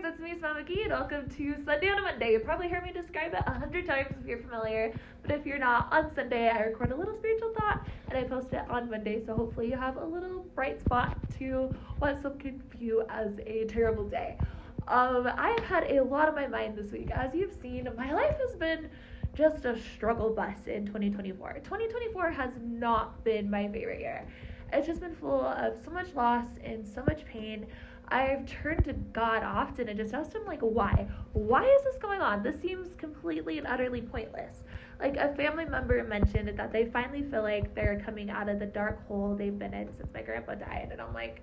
guys, it's me, Smile McGee, and welcome to Sunday on a Monday. You'll probably hear me describe it 100 times if you're familiar, but if you're not, on Sunday I record a little spiritual thought and I post it on Monday, so hopefully you have a little bright spot to what some could view as a terrible day. I have had a lot on my mind this week. As you've seen, my life has been just a struggle bus in 2024. 2024 has not been my favorite year. It's just been full of so much loss and so much pain. I've turned to God often and just asked him, why? Why is this going on? This seems completely and utterly pointless. Like, a family member mentioned that they finally feel like they're coming out of the dark hole they've been in since my grandpa died. And I'm like,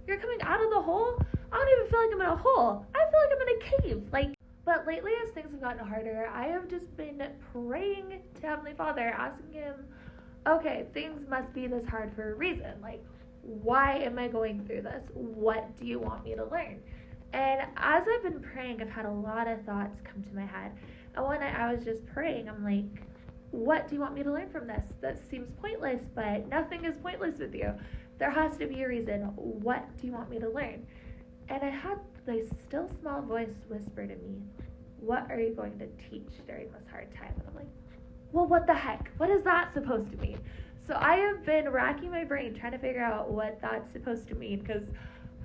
you're coming out of the hole? I don't even feel like I'm in a hole. I feel like I'm in a cave. But lately, as things have gotten harder, I have just been praying to Heavenly Father, asking him, okay, things must be this hard for a reason. Why am I going through this? What do you want me to learn? And as I've been praying, I've had a lot of thoughts come to my head. And one night I was just praying, I'm like, what do you want me to learn from this? That seems pointless, but nothing is pointless with you. There has to be a reason. What do you want me to learn? And I had this still small voice whisper to me, what are you going to teach during this hard time? And I'm like, well, what the heck? What is that supposed to mean? So I have been racking my brain trying to figure out what that's supposed to mean, because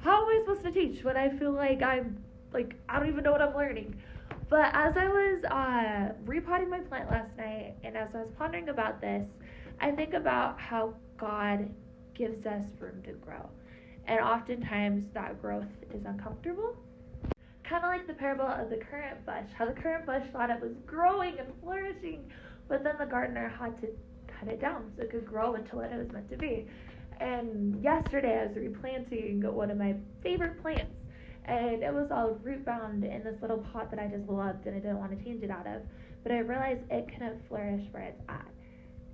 how am I supposed to teach when I feel like I don't even know what I'm learning? But as I was repotting my plant last night, and as I was pondering about this, I think about how God gives us room to grow. And oftentimes that growth is uncomfortable. Kind of like the parable of the currant bush, how the currant bush thought it was growing and flourishing, but then the gardener had to cut it down so it could grow into what it was meant to be. And yesterday I was replanting one of my favorite plants, and it was all root bound in this little pot that I just loved and I didn't want to change it out of, but I realized it couldn't flourish where it's at.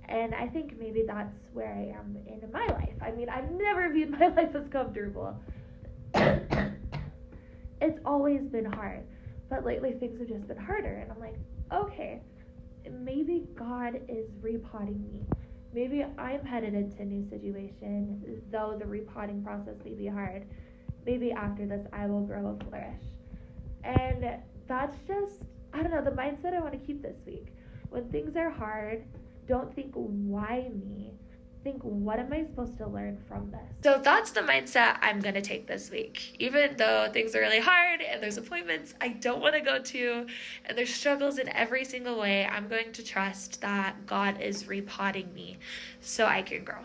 And I think maybe that's where I am in my life. I mean, I've never viewed my life as comfortable. It's always been hard, but lately things have just been harder, and I'm like, okay, maybe God is repotting me. Maybe I'm headed into a new situation, though the repotting process may be hard. Maybe after this I will grow and flourish. And that's just, I don't know, the mindset I want to keep this week. When things are hard, don't think, why me? Think, what am I supposed to learn from this? So that's the mindset I'm going to take this week. Even though things are really hard and there's appointments I don't want to go to and there's struggles in every single way, I'm going to trust that God is repotting me so I can grow.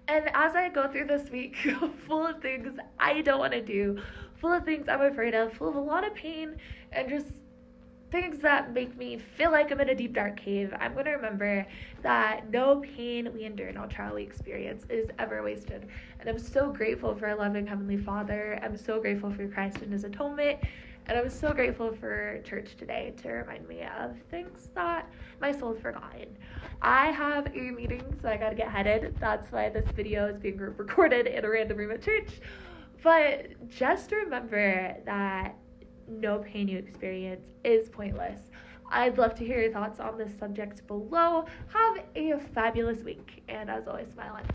And as I go through this week full of things I don't want to do, full of things I'm afraid of, full of a lot of pain and just things that make me feel like I'm in a deep, dark cave, I'm going to remember that no pain we endure, no trial we experience is ever wasted. And I'm so grateful for a loving Heavenly Father. I'm so grateful for Christ and His atonement. And I'm so grateful for church today to remind me of things that my soul's forgotten. I have a meeting, so I got to get headed. That's why this video is being recorded in a random room at church. But just remember that no pain you experience is pointless. I'd love to hear your thoughts on this subject below. Have a fabulous week, and as always, smile on.